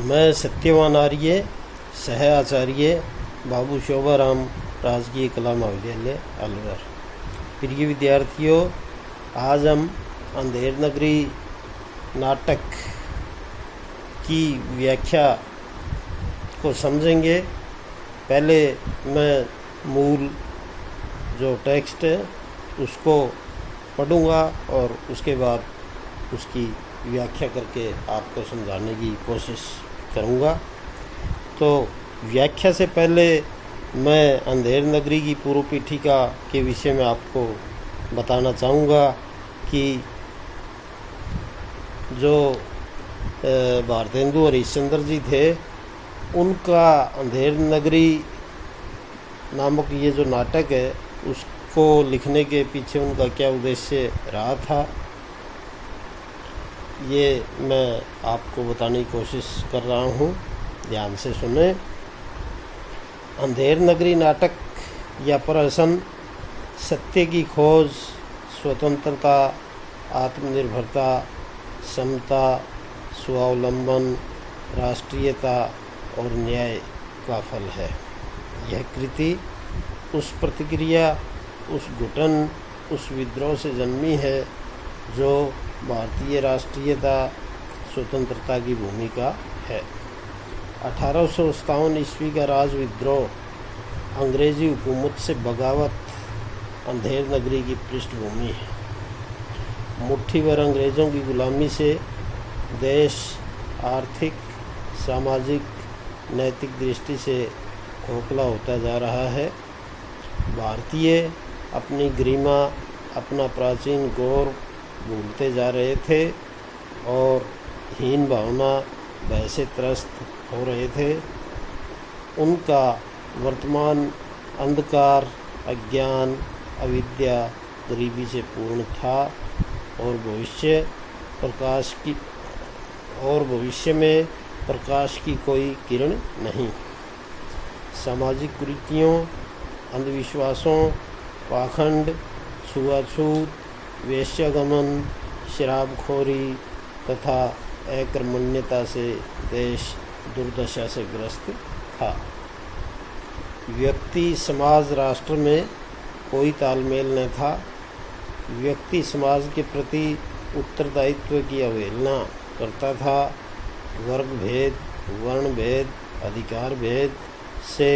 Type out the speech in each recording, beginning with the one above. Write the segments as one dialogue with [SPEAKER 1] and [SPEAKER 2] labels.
[SPEAKER 1] मैं सत्यवान आर्य सह आचार्य बाबू शोभाराम राजकीय कला महाविद्यालय अलवर। प्रिय विद्यार्थियों, आज हम अंधेर नगरी नाटक की व्याख्या को समझेंगे। पहले मैं मूल जो टेक्स्ट है उसको पढ़ूंगा और उसके बाद उसकी व्याख्या करके आपको समझाने की कोशिश करूंगा। तो व्याख्या से पहले मैं अंधेर नगरी की पूर्व पीठिका के विषय में आपको बताना चाहूँगा कि जो भारतेंदु हरिश्चंद्र जी थे, उनका अंधेर नगरी नामक ये जो नाटक है उसको लिखने के पीछे उनका क्या उद्देश्य रहा था, ये मैं आपको बताने की कोशिश कर रहा हूँ। ध्यान से सुने। अंधेर नगरी नाटक या प्रहसन सत्य की खोज, स्वतंत्रता, आत्मनिर्भरता, समता, स्वावलंबन, राष्ट्रीयता और न्याय का फल है। यह कृति उस प्रतिक्रिया, उस घुटन, उस विद्रोह से जन्मी है जो भारतीय राष्ट्रीयता, स्वतंत्रता की भूमिका है। 1857 ईस्वी का राज विद्रोह, अंग्रेजी हुकूमत से बगावत अंधेर नगरी की पृष्ठभूमि है। मुट्ठी भर अंग्रेज़ों की गुलामी से देश आर्थिक, सामाजिक, नैतिक दृष्टि से खोखला होता जा रहा है। भारतीय अपनी गरिमा, अपना प्राचीन गौरव भूलते जा रहे थे और हीन भावना, भय से त्रस्त हो रहे थे। उनका वर्तमान अंधकार, अज्ञान, अविद्या, गरीबी से पूर्ण था और भविष्य में प्रकाश की कोई किरण नहीं। सामाजिक कुरीतियों, अंधविश्वासों, पाखंड, छुआछूत, वेश्यागमन, शराबखोरी तथा अकर्मण्यता से देश दुर्दशा से ग्रस्त था। व्यक्ति, समाज, राष्ट्र में कोई तालमेल न था। व्यक्ति समाज के प्रति उत्तरदायित्व की अवहेलना करता था। वर्ग भेद, वर्ण भेद, अधिकार भेद से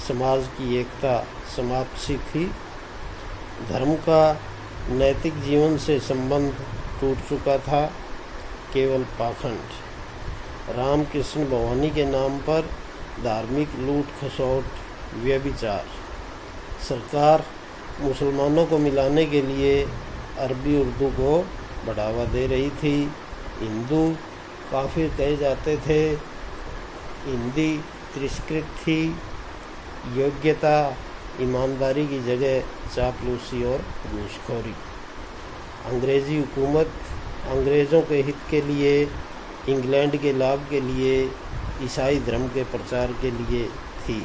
[SPEAKER 1] समाज की एकता समाप्त सी थी। धर्म का नैतिक जीवन से संबंध टूट चुका था। केवल पाखंड, रामकृष्ण भवानी के नाम पर धार्मिक लूट खसोट, व्यभिचार। सरकार मुसलमानों को मिलाने के लिए अरबी उर्दू को बढ़ावा दे रही थी। हिंदू काफिर कहे जाते थे। हिंदी तिरस्कृत थी। योग्यता, ईमानदारी की जगह चापलूसी और घूसखोरी। अंग्रेज़ी हुकूमत अंग्रेज़ों के हित के लिए, इंग्लैंड के लाभ के लिए, ईसाई धर्म के प्रचार के लिए थी।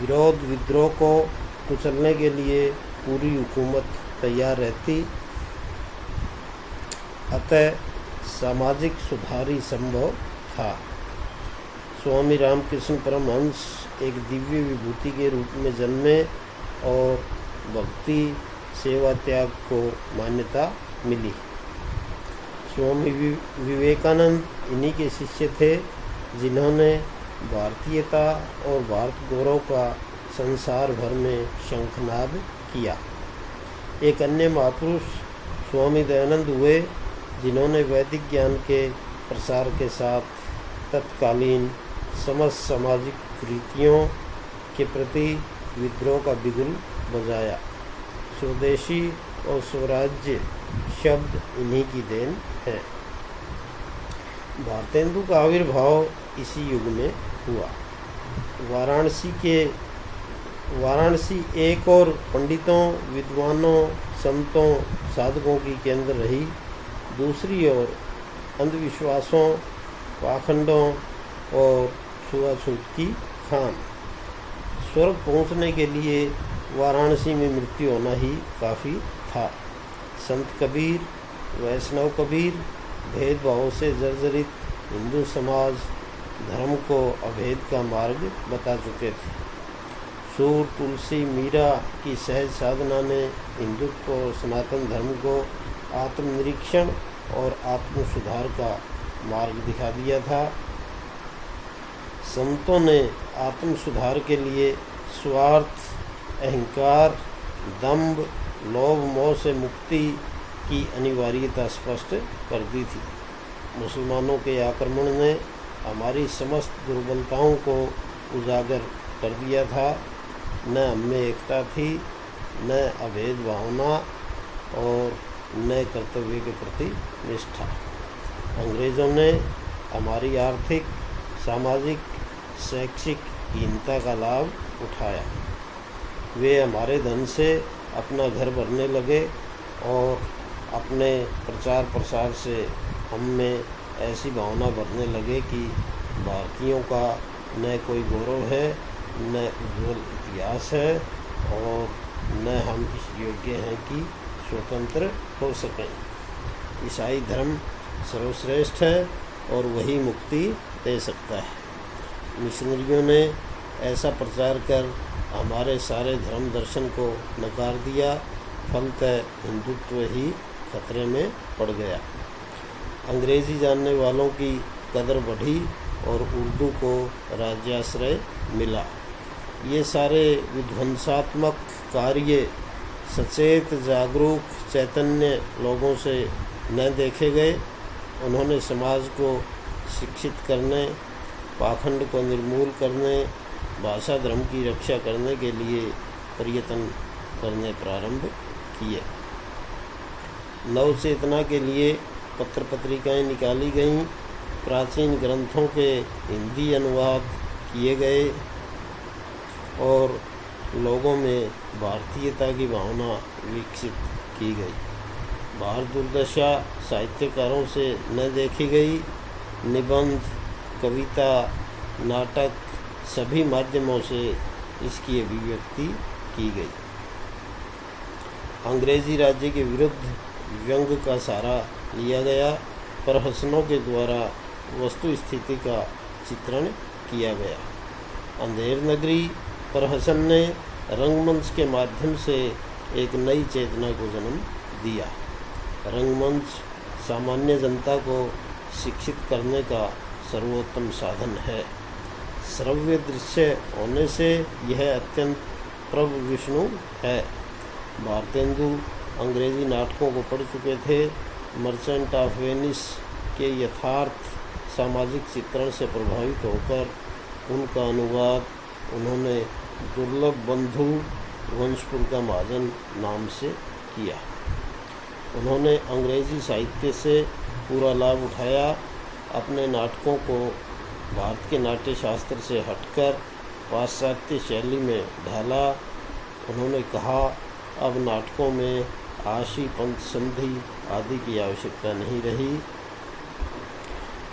[SPEAKER 1] विरोध विद्रोह को कुचलने के लिए पूरी हुकूमत तैयार रहती। अतः सामाजिक सुधार ही संभव था। स्वामी रामकृष्ण परमहंस एक दिव्य विभूति के रूप में जन्मे और भक्ति, सेवा, त्याग को मान्यता मिली। स्वामी विवेकानंद इन्हीं के शिष्य थे जिन्होंने भारतीयता और भारत गौरव का संसार भर में शंखनाद किया। एक अन्य महापुरुष स्वामी दयानंद हुए जिन्होंने वैदिक ज्ञान के प्रसार के साथ तत्कालीन समस्त सामाजिक कुरीतियों के प्रति विद्रोह का बिगुल बजाया। स्वदेशी और स्वराज्य शब्द इन्हीं की देन है। भारतेंदु का आविर्भाव इसी युग में हुआ। वाराणसी एक और पंडितों, विद्वानों, संतों, साधकों की केंद्र रही। दूसरी ओर अंधविश्वासों, पाखंडों और छुआछूत की खान। स्वर्ग पहुंचने के लिए वाराणसी में मृत्यु होना ही काफ़ी था। संत कबीर, वैष्णव कबीर भेदभाव से जर्जरित हिंदू समाज धर्म को अभेद का मार्ग बता चुके थे। सूर, तुलसी, मीरा की सहज साधना ने हिंदुत्व और सनातन धर्म को आत्मनिरीक्षण और आत्म सुधार का मार्ग दिखा दिया था। संतों ने आत्म सुधार के लिए स्वार्थ, अहंकार, दंभ, लोभ, मोह से मुक्ति की अनिवार्यता स्पष्ट कर दी थी। मुसलमानों के आक्रमण ने हमारी समस्त दुर्बलताओं को उजागर कर दिया था। न हमें एकता थी, न अभेद भावना और न कर्तव्य के प्रति निष्ठा। अंग्रेज़ों ने हमारी आर्थिक, सामाजिक, शैक्षिक हीनता का लाभ उठाया। वे हमारे धन से अपना घर भरने लगे और अपने प्रचार प्रसार से हम में ऐसी भावना भरने लगे कि भारतीयों का न कोई गौरव है, न उज्ज्वल इतिहास है और न हम इस योग्य हैं कि स्वतंत्र हो सकें। ईसाई धर्म सर्वश्रेष्ठ है और वही मुक्ति दे सकता है। मिशनरियों ने ऐसा प्रचार कर हमारे सारे धर्म दर्शन को नकार दिया। फलतः हिंदुत्व ही खतरे में पड़ गया। अंग्रेजी जानने वालों की कदर बढ़ी और उर्दू को राज्याश्रय मिला। ये सारे विध्वंसात्मक कार्य सचेत, जागरूक, चैतन्य लोगों से न देखे गए। उन्होंने समाज को शिक्षित करने, पाखंड को निर्मूल करने, भाषा धर्म की रक्षा करने के लिए प्रयत्न करने प्रारंभ किए। नव चेतना के लिए पत्र पत्रिकाएं निकाली गईं, प्राचीन ग्रंथों के हिंदी अनुवाद किए गए और लोगों में भारतीयता की भावना विकसित की गई। भारत दुर्दशा साहित्यकारों से न देखी गई। निबंध, कविता, नाटक सभी माध्यमों से इसकी अभिव्यक्ति की गई। अंग्रेजी राज्य के विरुद्ध व्यंग का सहारा लिया गया। प्रहसनों के द्वारा वस्तु स्थिति का चित्रण किया गया। अंधेर नगरी प्रहसन ने रंगमंच के माध्यम से एक नई चेतना को जन्म दिया। रंगमंच सामान्य जनता को शिक्षित करने का सर्वोत्तम साधन है। श्रव्य दृश्य होने से यह अत्यंत प्रभु विष्णु है। भारतेंदु अंग्रेजी नाटकों को पढ़ चुके थे। मर्चेंट ऑफ वेनिस के यथार्थ सामाजिक चित्रण से प्रभावित होकर उनका अनुवाद उन्होंने दुर्लभ बंधु वंशपुर का महाजन नाम से किया। उन्होंने अंग्रेजी साहित्य से पूरा लाभ उठाया। अपने नाटकों को भारत के नाट्य शास्त्र से हटकर पाश्चात्य शैली में ढाला। उन्होंने कहा, अब नाटकों में आशी, पंथ, संधि आदि की आवश्यकता नहीं रही।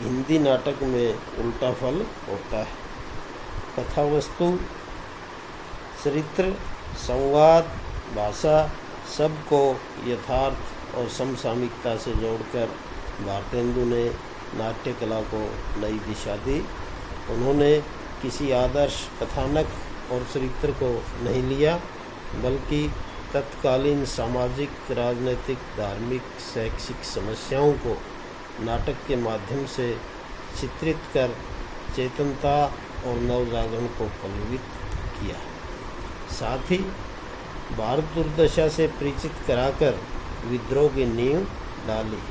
[SPEAKER 1] हिंदी नाटक में उल्टा फल होता है। कथा वस्तु, चरित्र, संवाद, भाषा सबको यथार्थ और समसामयिकता से जोड़कर भारतेंदु ने नाट्य कला को नई दिशा दी। उन्होंने किसी आदर्श कथानक और चरित्र को नहीं लिया, बल्कि तत्कालीन सामाजिक, राजनीतिक, धार्मिक, शैक्षिक समस्याओं को नाटक के माध्यम से चित्रित कर चेतनता और नवजागरण को प्रभावित किया। साथ ही भारत दुर्दशा से परिचित कराकर विद्रोह की नींव डाली।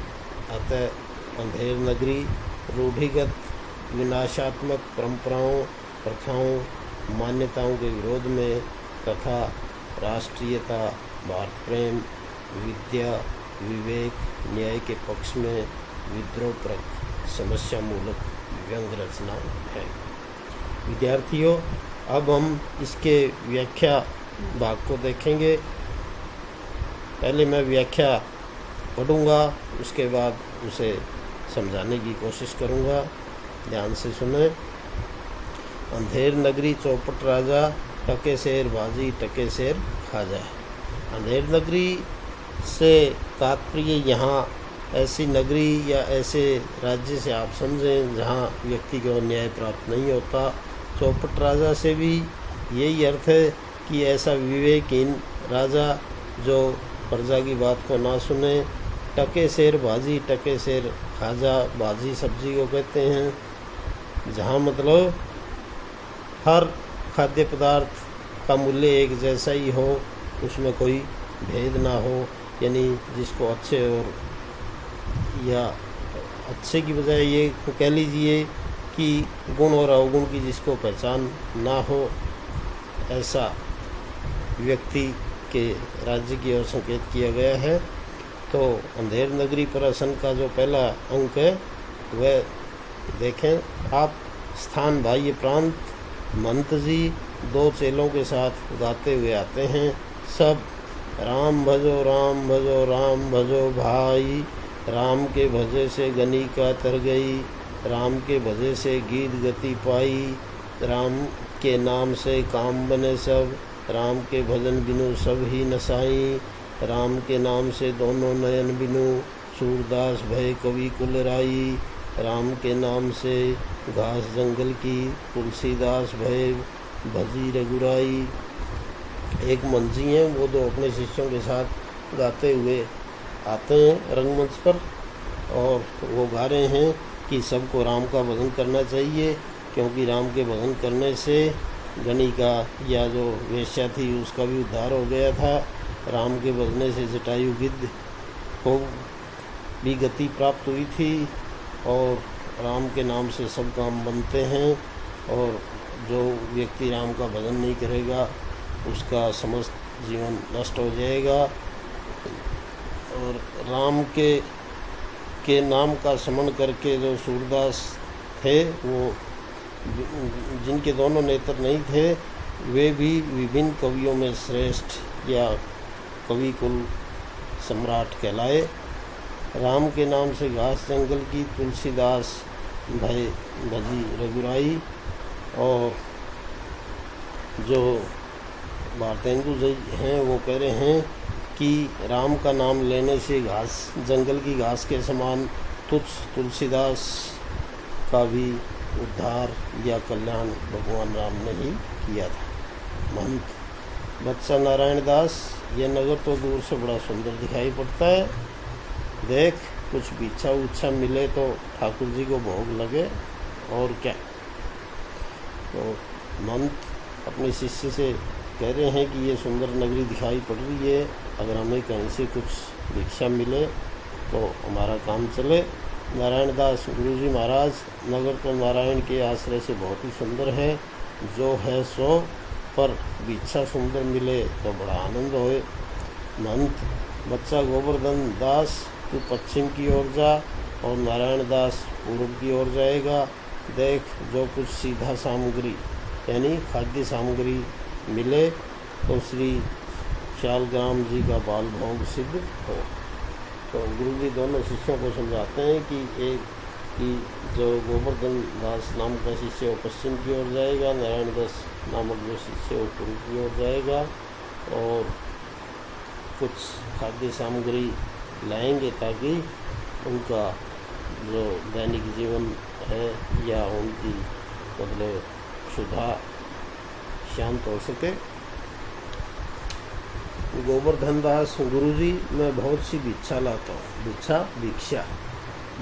[SPEAKER 1] अतः अंधेर नगरी रूढ़िगत विनाशात्मक परंपराओं, प्रथाओं, मान्यताओं के विरोध में तथा राष्ट्रीयता, भारत प्रेम, विद्या, विवेक, न्याय के पक्ष में विद्रोहपरक समस्या मूलक व्यंग रचना है। विद्यार्थियों, अब हम इसके व्याख्या भाग को देखेंगे। पहले मैं व्याख्या पढ़ूंगा, उसके बाद उसे समझाने की कोशिश करूंगा। ध्यान से सुने। अंधेर नगरी चौपट राजा, टके शेर बाजी, टके शेर खाजा। अंधेर नगरी से तात्पर्य यहाँ ऐसी नगरी या ऐसे राज्य से आप समझें जहाँ व्यक्ति को न्याय प्राप्त नहीं होता। चौपट राजा से भी यही अर्थ है कि ऐसा विवेकहीन राजा जो प्रजा की बात को ना सुने। टके शेर भाजी, टके शेर खाजा, भाजी सब्जी को कहते हैं, जहाँ मतलब हर खाद्य पदार्थ का मूल्य एक जैसा ही हो, उसमें कोई भेद ना हो, यानी जिसको अच्छे और या अच्छे की बजाय ये कह लीजिए कि गुण और अवगुण की जिसको पहचान ना हो, ऐसा व्यक्ति के राज्य की ओर संकेत किया गया है। तो अंधेर नगरी प्रहसन का जो पहला अंक है वह देखें आप। स्थान बाह्य प्रांत, महंत जी 2 चेलों के साथ गाते हुए आते हैं। सब राम भजो राम भजो राम भजो भाई, राम के भजे से गणिका तर गई, राम के भजे से गीत गति पाई, राम के नाम से काम बने सब, राम के भजन बिनु सब ही नसाई, राम के नाम से दोनों नयन बिनु, सूरदास भय कवि कुलराई, राम के नाम से घास जंगल की, तुलसीदास भय भजी रघुराई। एक मंजी हैं, वो 2 अपने शिष्यों के साथ गाते हुए आते हैं रंगमंच पर, और वो गा रहे हैं कि सबको राम का भजन करना चाहिए, क्योंकि राम के भजन करने से गणिका या जो वेश्या थी उसका भी उद्धार हो गया था। राम के भजने से जटायु गिद्ध को भी गति प्राप्त हुई थी, और राम के नाम से सब काम बनते हैं, और जो व्यक्ति राम का भजन नहीं करेगा उसका समस्त जीवन नष्ट हो जाएगा। और राम के नाम का स्मरण करके जो सूरदास थे, वो जिनके दोनों नेत्र नहीं थे, वे भी विभिन्न कवियों में श्रेष्ठ या कवि कुल सम्राट कहलाए। राम के नाम से घास जंगल की, तुलसीदास भय भजी रघुराई। और जो भारतेंदु जी हैं वो कह रहे हैं कि राम का नाम लेने से घास जंगल की घास के समान तुलसीदास का भी उद्धार या कल्याण भगवान राम ने ही किया था। महंत बच्चा नारायण दास, ये नगर तो दूर से बड़ा सुंदर दिखाई पड़ता है, देख कुछ बिच्छा उच्छा मिले तो ठाकुर जी को भोग लगे, और क्या। तो महंत अपने शिष्य से कह रहे हैं कि ये सुंदर नगरी दिखाई पड़ रही है, अगर हमें कहीं से कुछ भिक्षा मिले तो हमारा काम चले। नारायण दास, गुरुजी महाराज, नगर तो नारायण के आश्रय से बहुत ही सुंदर है, जो है सो, पर भिक्षा सुंदर मिले तो बड़ा आनंद होए। महंत बच्चा गोवर्धन दास, तू पश्चिम की ओर जा और नारायण दास पूर्व की ओर जाएगा। देख जो कुछ सीधा सामग्री यानी खाद्य सामग्री मिले तो श्री शालग्राम जी का बाल भोग सिद्ध हो। तो गुरु जी दोनों शिष्यों को समझाते हैं कि एक कि जो गोवर्धन दास नाम का शिष्य वो पश्चिम की ओर जाएगा, नारायण दास नामक जो शिष्य वो पूर्व की ओर जाएगा, और कुछ खाद्य सामग्री लाएंगे ताकि उनका जो दैनिक जीवन है या उनकी मतलब क्षुधा शांत हो सके। गोवर्धन दास, गुरुजी मैं बहुत सी भिक्षा लाता हूँ। भिक्षा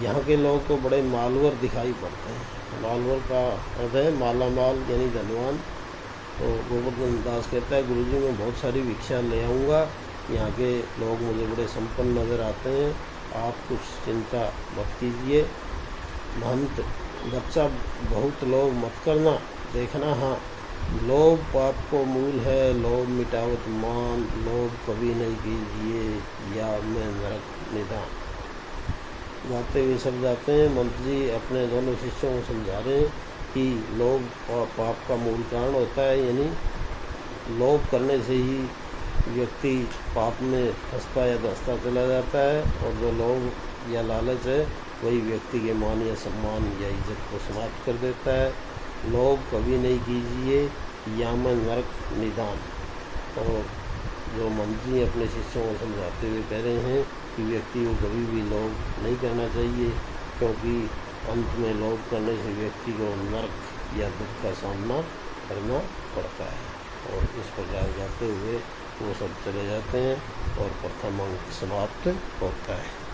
[SPEAKER 1] यहाँ के लोग को बड़े मालवर दिखाई पड़ते हैं। मालवर का अर्थ है माला माल यानी धनवान। तो गोवर्धन दास कहता है गुरुजी मैं बहुत सारी भिक्षा ले आऊँगा, यहाँ के लोग मुझे बड़े संपन्न नज़र आते हैं, आप कुछ चिंता मत कीजिए। महंत बच्चा बहुत लोभ मत करना, देखना हाँ लोभ पाप को मूल है, लोभ मिटावत मान, लोभ कभी नहीं कीजिए या मैं नरक निदान। गाते हुए सब जाते हैं। मंत्र जी अपने दोनों शिष्यों को समझा रहे हैं कि लोभ और पाप का मूल कारण होता है, यानी लोभ करने से ही व्यक्ति पाप में फंसता या धंसता चला जाता है, और जो लोभ या लालच है वही व्यक्ति के मान या सम्मान या इज्जत को समाप्त कर देता है। लोभ कभी नहीं कीजिए या मैं नरक निदान। और जो मंत्री अपने शिष्यों को समझाते हुए कह रहे हैं कि व्यक्ति को कभी भी लोभ नहीं करना चाहिए, क्योंकि अंत में लोभ करने से व्यक्ति को नरक या दुख का सामना करना पड़ता है। और इस प्रकार जाते हुए वो सब चले जाते हैं और प्रथम अंक समाप्त होता है।